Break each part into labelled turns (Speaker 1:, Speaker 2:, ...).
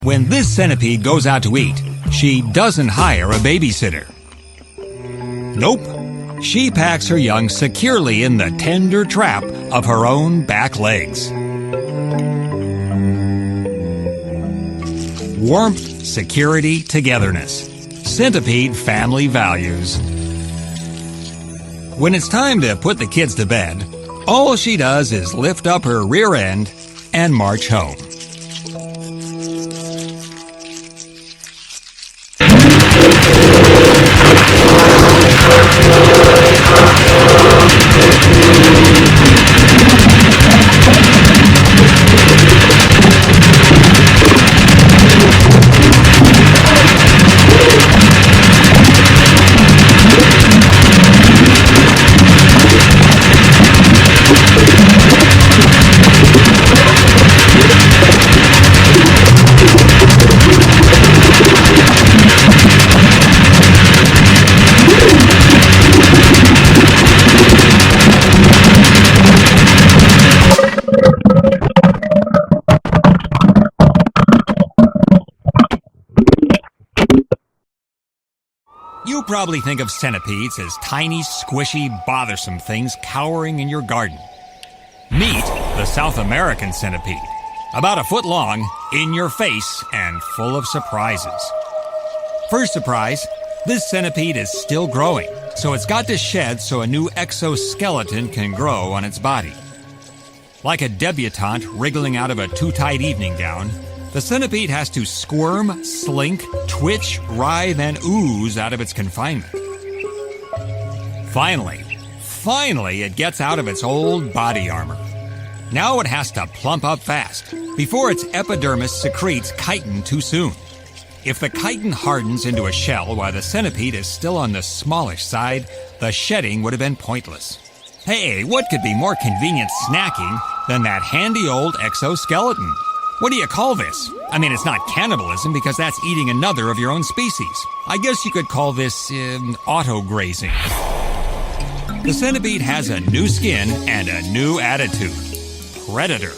Speaker 1: When this centipede goes out to eat, she doesn't hire a babysitter. Nope, she packs her young securely in the tender trap of her own back legs. Warmth, security, togetherness. Centipede family values. When it's time to put the kids to bed, all she does is lift up her rear end and march home. You probably think of centipedes as tiny, squishy, bothersome things cowering in your garden. Meet the South American centipede. About a foot long, in your face, and full of surprises. First surprise, this centipede is still growing, so it's got to shed so a new exoskeleton can grow on its body. Like a debutante wriggling out of a too-tight evening gown, the centipede has to squirm, slink, twitch, writhe, and ooze out of its confinement. Finally, it gets out of its old body armor. Now it has to plump up fast, before its epidermis secretes chitin too soon. If the chitin hardens into a shell while the centipede is still on the smallish side, the shedding would have been pointless. Hey, what could be more convenient snacking than that handy old exoskeleton? What do you call this? I mean, it's not cannibalism because that's eating another of your own species. I guess you could call this auto-grazing. The centipede has a new skin and a new attitude. Predator.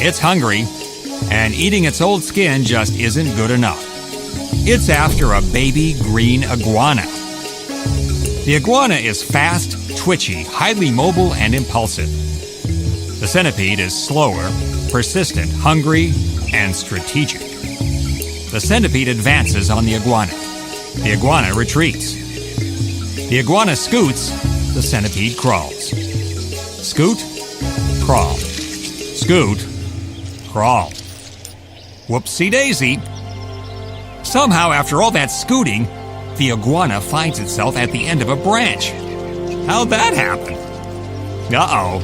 Speaker 1: It's hungry, and eating its old skin just isn't good enough. It's after a baby green iguana. The iguana is fast, twitchy, highly mobile, and impulsive. The centipede is slower, persistent, hungry, and strategic. The centipede advances on the iguana. The iguana retreats. The iguana scoots, the centipede crawls. Scoot, crawl. Scoot, crawl. Whoopsie-daisy. Somehow, after all that scooting, the iguana finds itself at the end of a branch. How'd that happen? Uh-oh.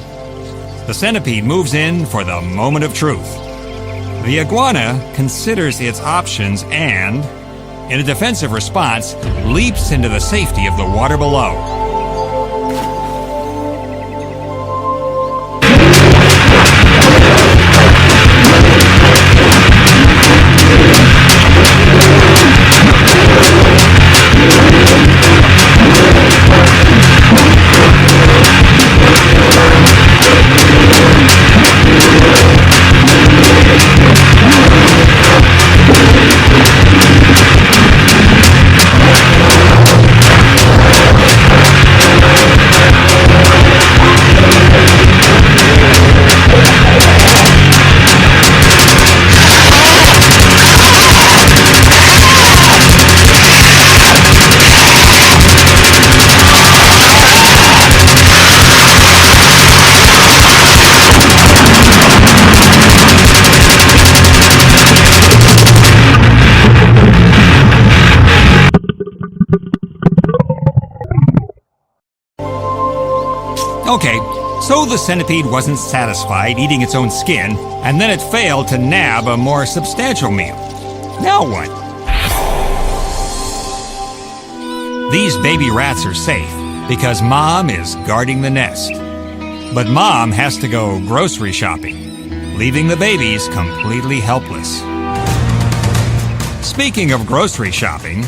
Speaker 1: The centipede moves in for the moment of truth. The iguana considers its options and, in a defensive response, leaps into the safety of the water below. Okay, so the centipede wasn't satisfied eating its own skin, and then it failed to nab a more substantial meal. Now what? These baby rats are safe because Mom is guarding the nest. But Mom has to go grocery shopping, leaving the babies completely helpless. Speaking of grocery shopping,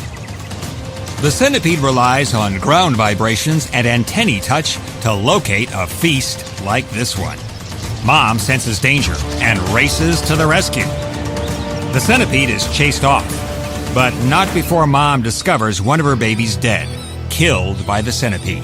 Speaker 1: the centipede relies on ground vibrations and antennae touch to locate a feast like this one. Mom senses danger and races to the rescue. The centipede is chased off, but not before Mom discovers one of her babies dead, killed by the centipede.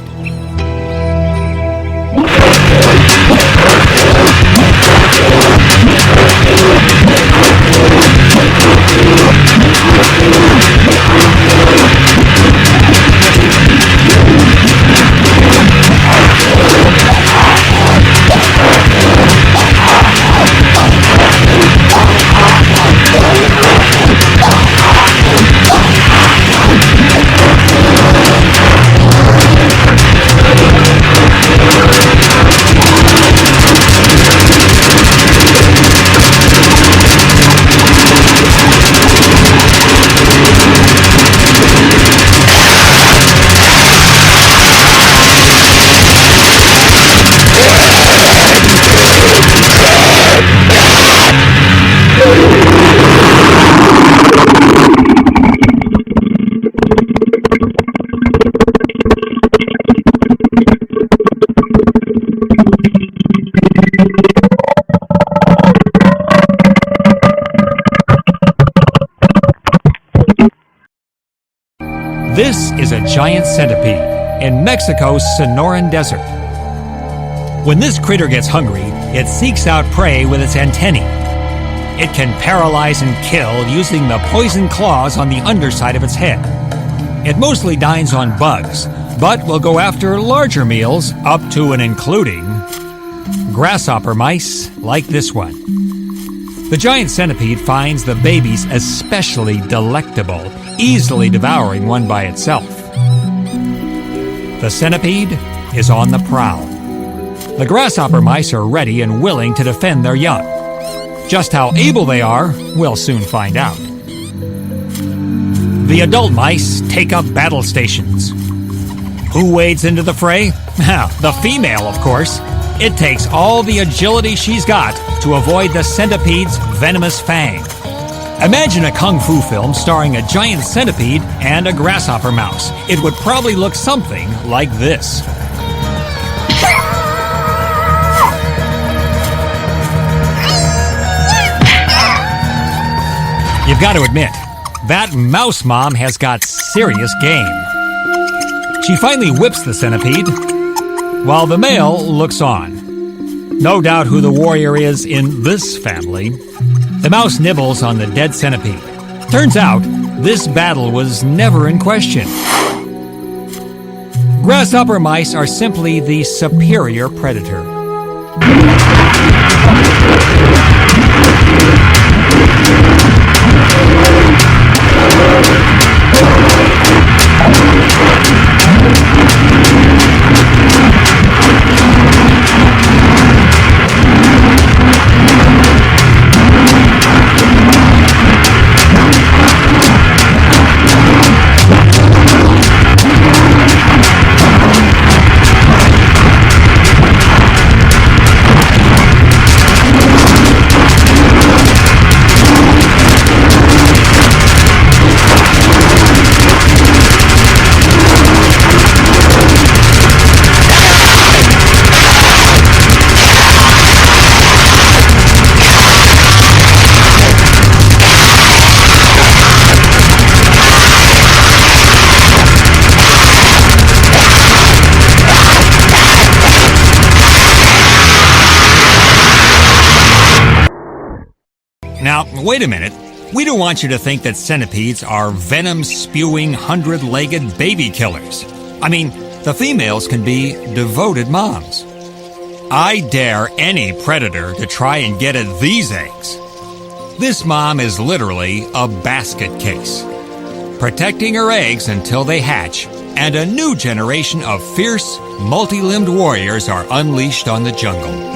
Speaker 1: This is a giant centipede in Mexico's Sonoran Desert. When this critter gets hungry, it seeks out prey with its antennae. It can paralyze and kill using the poison claws on the underside of its head. It mostly dines on bugs, but will go after larger meals up to and including grasshopper mice like this one. The giant centipede finds the babies especially delectable, easily devouring one by itself. The centipede is on the prowl. The grasshopper mice are ready and willing to defend their young. Just how able they are, we'll soon find out. The adult mice take up battle stations. Who wades into the fray? The female, of course. It takes all the agility she's got to avoid the centipede's venomous fang. Imagine a kung fu film starring a giant centipede and a grasshopper mouse. It would probably look something like this. You've got to admit, that mouse mom has got serious game. She finally whips the centipede, while the male looks on. No doubt who the warrior is in this family. The mouse nibbles on the dead centipede. Turns out, this battle was never in question. Grasshopper mice are simply the superior predator. Now, wait a minute. We don't want you to think that centipedes are venom-spewing, hundred-legged baby killers. I mean, the females can be devoted moms. I dare any predator to try and get at these eggs. This mom is literally a basket case, protecting her eggs until they hatch and a new generation of fierce, multi-limbed warriors are unleashed on the jungle.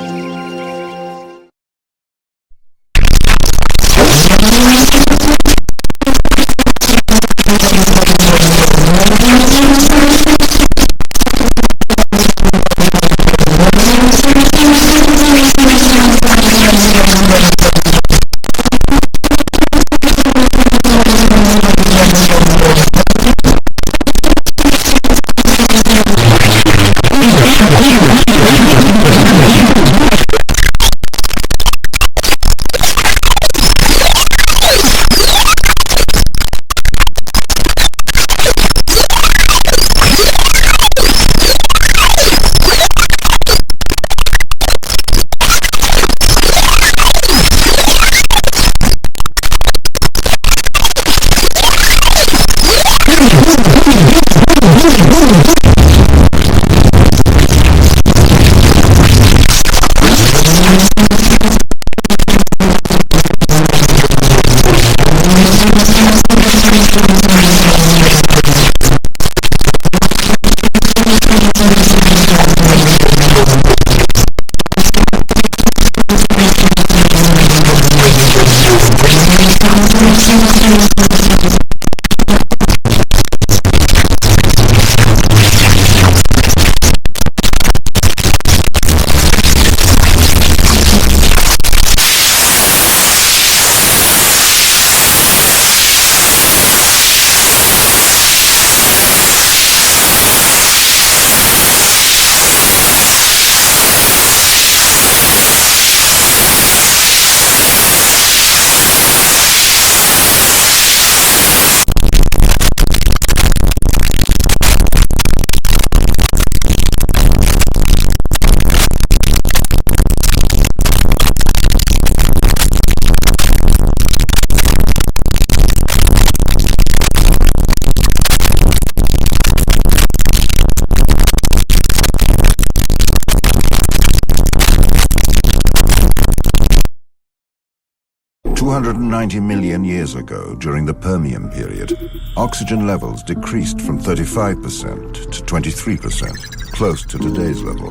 Speaker 2: $290 million years ago, during the Permian period, oxygen levels decreased from 35% to 23%, close to today's level.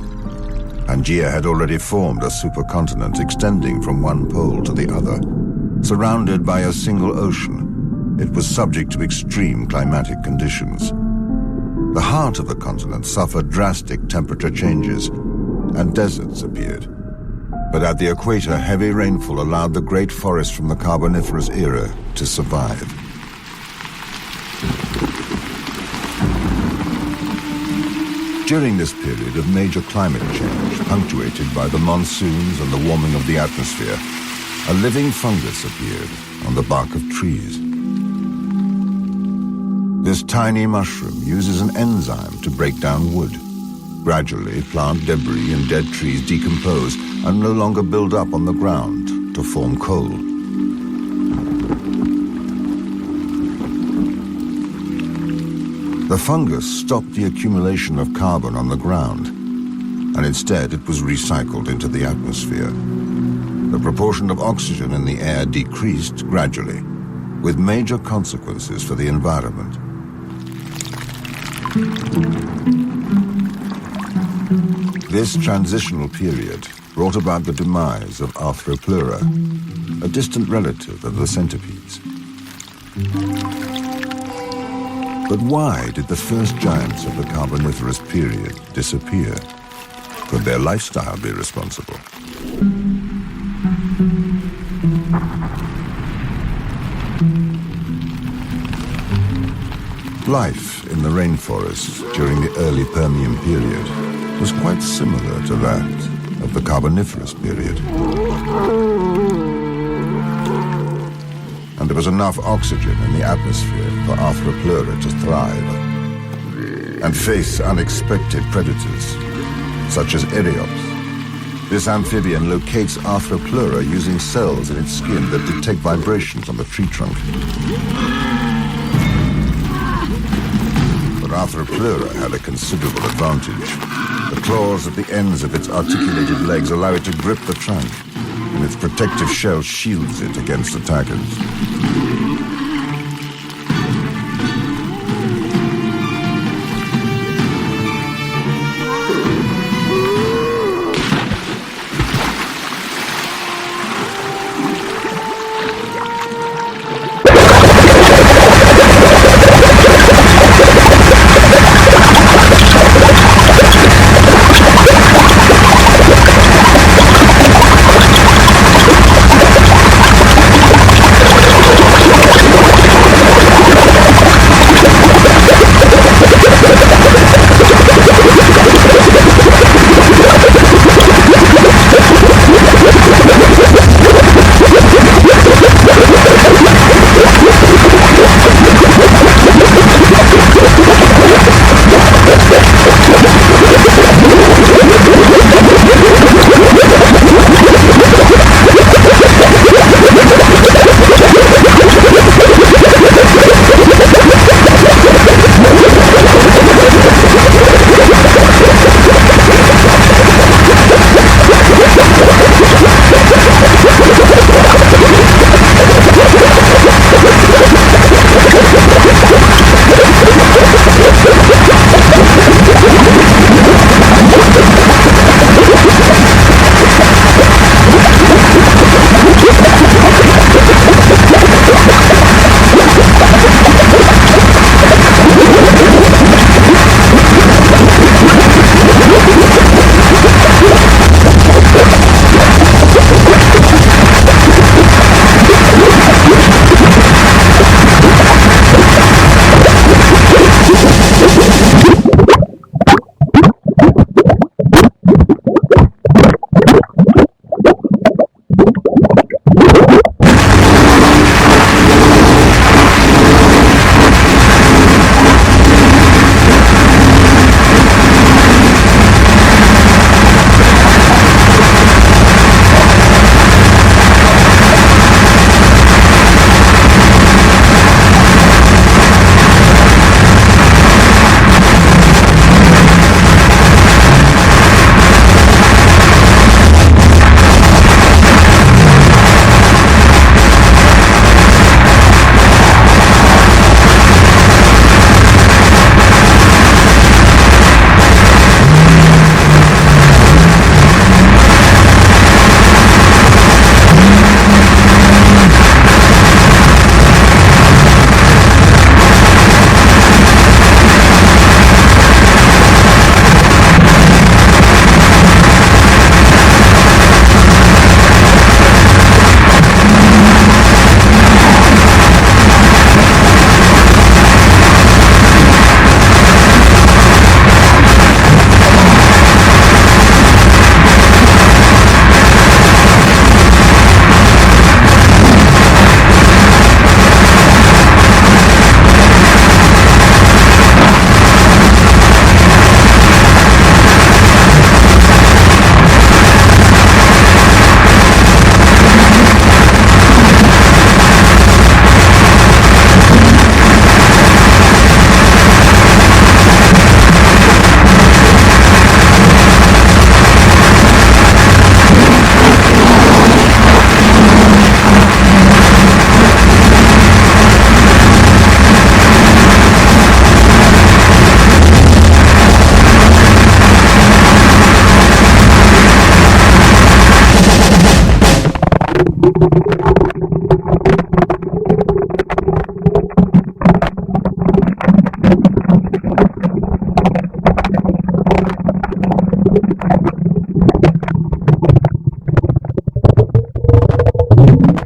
Speaker 2: Pangaea had already formed a supercontinent extending from one pole to the other. Surrounded by a single ocean, it was subject to extreme climatic conditions. The heart of the continent suffered drastic temperature changes, and deserts appeared. But at the equator, heavy rainfall allowed the great forests from the Carboniferous era to survive. During this period of major climate change, punctuated by the monsoons and the warming of the atmosphere, a living fungus appeared on the bark of trees. This tiny mushroom uses an enzyme to break down wood. Gradually, plant debris and dead trees decompose and no longer build up on the ground to form coal. The fungus stopped the accumulation of carbon on the ground, and instead it was recycled into the atmosphere. The proportion of oxygen in the air decreased gradually, with major consequences for the environment. This transitional period brought about the demise of Arthropleura, a distant relative of the centipedes. But why did the first giants of the Carboniferous period disappear? Could their lifestyle be responsible? Life in the rainforests during the early Permian period was quite similar to that of the Carboniferous period. And there was enough oxygen in the atmosphere for Arthropleura to thrive and face unexpected predators, such as Eriops. This amphibian locates Arthropleura using cells in its skin that detect vibrations on the tree trunk. But Arthropleura had a considerable advantage. The claws at the ends of its articulated legs allow it to grip the trunk, and its protective shell shields it against attackers.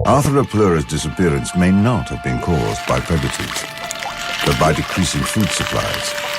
Speaker 2: Arthropleura's disappearance may not have been caused by predators, but by decreasing food supplies.